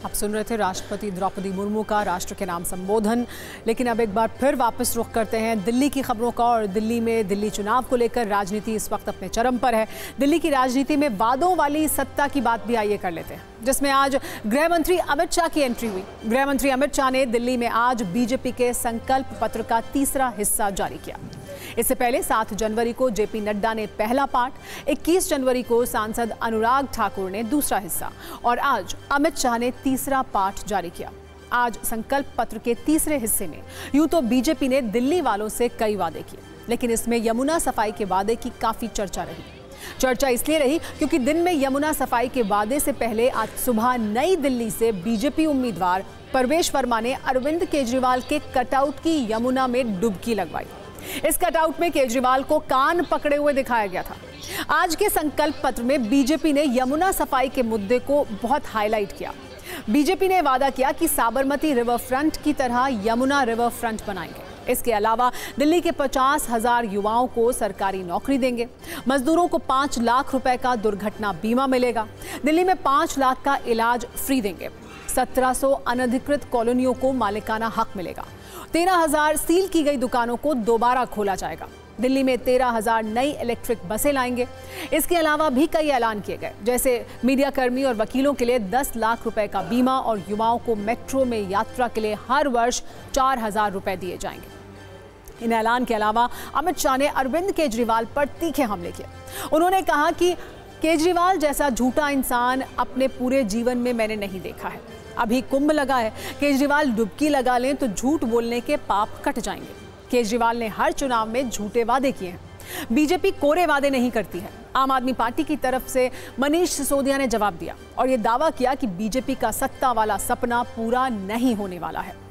आप सुन रहे थे राष्ट्रपति द्रौपदी मुर्मू का राष्ट्र के नाम संबोधन। लेकिन अब एक बार फिर वापस रुख करते हैं दिल्ली की खबरों का। और दिल्ली में दिल्ली चुनाव को लेकर राजनीति इस वक्त अपने चरम पर है। दिल्ली की राजनीति में वादों वाली सत्ता की बात भी आइए कर लेते हैं, जिसमें आज गृह मंत्री अमित शाह की एंट्री हुई। गृह मंत्री अमित शाह ने दिल्ली में आज बीजेपी के संकल्प पत्र का तीसरा हिस्सा जारी किया। इससे पहले 7 जनवरी को जेपी नड्डा ने पहला पार्ट, 21 जनवरी को सांसद अनुराग ठाकुर ने दूसरा हिस्सा और आज अमित शाह ने तीसरा पार्ट जारी किया। आज संकल्प पत्र के तीसरे हिस्से में यूं तो बीजेपी ने दिल्ली वालों से कई वादे किए, लेकिन इसमें यमुना सफाई के वादे की काफी चर्चा रही। चर्चा इसलिए रही क्योंकि दिन में यमुना सफाई के वादे से पहले आज सुबह नई दिल्ली से बीजेपी उम्मीदवार परवेश वर्मा ने अरविंद केजरीवाल के कटआउट की यमुना में डुबकी लगवाई। इस कटआउट में केजरीवाल को कान पकड़े हुए दिखाया गया था। आज के संकल्प पत्र में बीजेपी ने यमुना सफाई के मुद्दे को बहुत हाईलाइट किया। बीजेपी ने वादा किया कि साबरमती रिवर फ्रंट की तरह यमुना रिवर फ्रंट बनाएंगे। इसके अलावा दिल्ली के 50,000 युवाओं को सरकारी नौकरी देंगे। मजदूरों को 5 लाख रुपए का दुर्घटना बीमा मिलेगा। दिल्ली में 5 लाख का इलाज फ्री देंगे। 1700 अनधिकृत कॉलोनियों को मालिकाना हक मिलेगा। 13,000 सील की गई दुकानों को दोबारा खोला जाएगा। दिल्ली में 13,000 नई इलेक्ट्रिक बसें लाएंगे। इसके अलावा भी कई ऐलान किए गए, जैसे मीडिया कर्मी और वकीलों के लिए 10 लाख रुपए का बीमा और युवाओं को मेट्रो में यात्रा के लिए हर वर्ष 4,000 रुपए दिए जाएंगे। इन ऐलान के अलावा अमित शाह ने अरविंद केजरीवाल पर तीखे हमले किए। उन्होंने कहा कि केजरीवाल जैसा झूठा इंसान अपने पूरे जीवन में मैंने नहीं देखा है। अभी कुंभ लगा है, केजरीवाल डुबकी लगा लें तो झूठ बोलने के पाप कट जाएंगे। केजरीवाल ने हर चुनाव में झूठे वादे किए हैं। बीजेपी कोरे वादे नहीं करती है। आम आदमी पार्टी की तरफ से मनीष सिसोदिया ने जवाब दिया और ये दावा किया कि बीजेपी का सत्ता वाला सपना पूरा नहीं होने वाला है।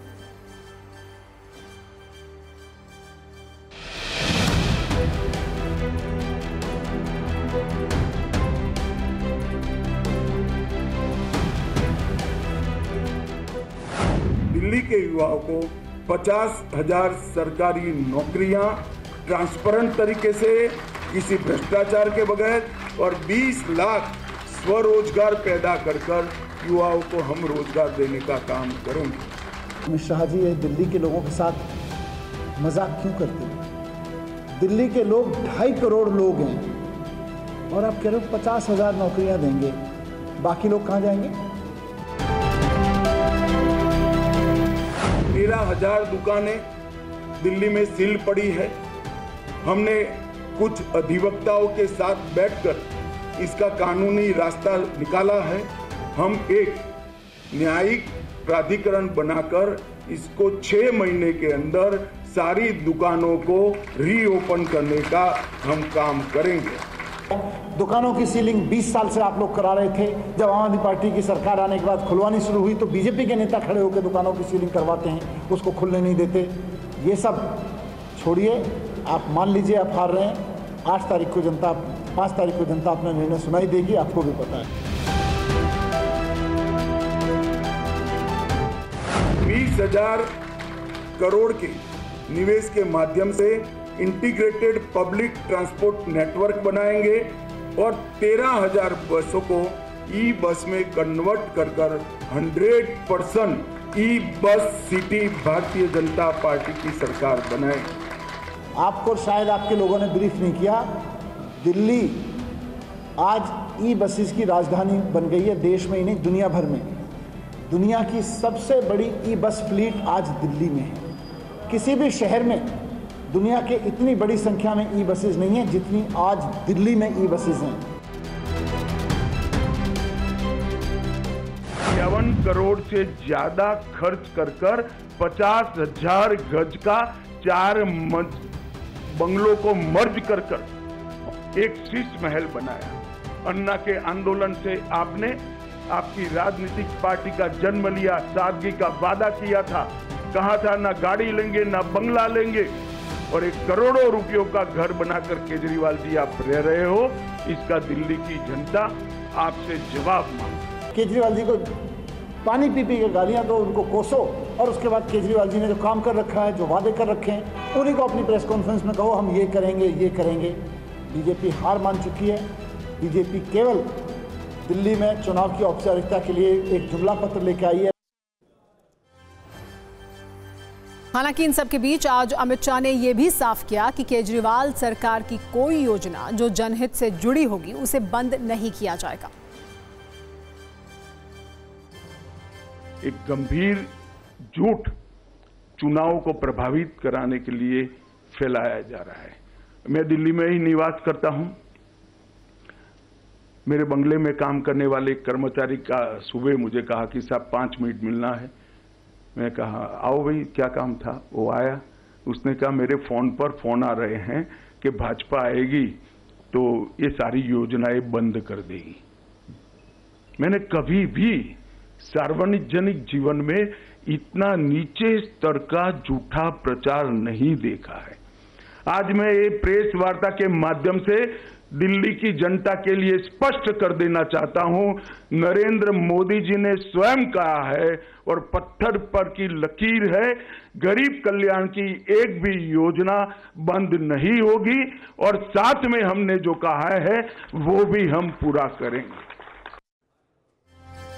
दिल्ली के युवाओं को 50,000 सरकारी नौकरियां ट्रांसपेरेंट तरीके से, किसी भ्रष्टाचार के बगैर और 20 लाख स्वरोजगार पैदा कर युवाओं को हम रोजगार देने का काम करेंगे। अमित शाह जी ये दिल्ली के लोगों के साथ मजाक क्यों करते हैं? दिल्ली के लोग 2.5 करोड़ लोग हैं और आप कह रहे हो 50,000 नौकरियां देंगे, बाकी लोग कहाँ जाएंगे? 13,000 दुकानें दिल्ली में सील पड़ी है। हमने कुछ अधिवक्ताओं के साथ बैठकर इसका कानूनी रास्ता निकाला है। हम एक न्यायिक प्राधिकरण बनाकर इसको 6 महीने के अंदर सारी दुकानों को रीओपन करने का हम काम करेंगे। दुकानों की सीलिंग 20 साल से आप लोग करा रहे थे। जब आम आदमी पार्टी की सरकार आने के बाद खुलवानी शुरू हुई तो बीजेपी के नेता खड़े होकर दुकानों की सीलिंग करवाते हैं, उसको खुलने नहीं देते। ये सब छोड़िए, आप मान लीजिए आप हार रहे हैं। 5 तारीख को जनता अपना निर्णय सुनाई देगी, आपको भी पता है। 20,000 करोड़ के निवेश के माध्यम से इंटीग्रेटेड पब्लिक ट्रांसपोर्ट नेटवर्क बनाएंगे और 13,000 बसों को ई बस में कन्वर्ट कर 100% ई bus city Bharatiya Janata party की सरकार बनाएंगे। आपको शायद आपके लोगों ने ब्रीफ नहीं किया, दिल्ली आज ई बसेस की राजधानी बन गई है, देश में ही नहीं दुनिया भर में। दुनिया की सबसे बड़ी ई बस फ्लीट आज दिल्ली में है। किसी भी शहर में दुनिया के इतनी बड़ी संख्या में ई बसेस नहीं है जितनी आज दिल्ली में ई बसेस हैं। 51 करोड़ से ज्यादा खर्च कर 50,000 गज का 4 बंगलों को मर्ज कर एक शीश महल बनाया। अन्ना के आंदोलन से आपने आपकी राजनीतिक पार्टी का जन्म लिया, सादगी का वादा किया था, कहा था ना गाड़ी लेंगे ना बंगला लेंगे, और 1 करोड़ों रुपयों का घर बनाकर केजरीवाल जी आप रह रहे हो। इसका दिल्ली की जनता आपसे जवाब मांगे। केजरीवाल जी को पानी पी के गालियां दो, उनको कोसो, और उसके बाद केजरीवाल जी ने जो काम कर रखा है, जो वादे कर रखे हैं, उन्हीं को अपनी प्रेस कॉन्फ्रेंस में कहो हम ये करेंगे ये करेंगे। बीजेपी हार मान चुकी है। बीजेपी केवल दिल्ली में चुनाव की औपचारिकता के लिए एक जुमला पत्र लेकर आई है। हालांकि इन सब के बीच आज अमित शाह ने यह भी साफ किया कि केजरीवाल सरकार की कोई योजना जो जनहित से जुड़ी होगी उसे बंद नहीं किया जाएगा। एक गंभीर झूठ चुनाव को प्रभावित कराने के लिए फैलाया जा रहा है। मैं दिल्ली में ही निवास करता हूं। मेरे बंगले में काम करने वाले एक कर्मचारी का सुबह मुझे कहा कि साहब 5 मिनट मिलना है। मैं कहा आओ भाई, क्या काम था। वो आया, उसने कहा मेरे फोन पर फोन आ रहे हैं कि भाजपा आएगी तो ये सारी योजनाएं बंद कर देगी। मैंने कभी भी सार्वजनिक जीवन में इतना नीचे स्तर का झूठा प्रचार नहीं देखा है। आज मैं ये प्रेस वार्ता के माध्यम से दिल्ली की जनता के लिए स्पष्ट कर देना चाहता हूं, नरेंद्र मोदी जी ने स्वयं कहा है और पत्थर पर की लकीर है, गरीब कल्याण की एक भी योजना बंद नहीं होगी और साथ में हमने जो कहा है वो भी हम पूरा करेंगे।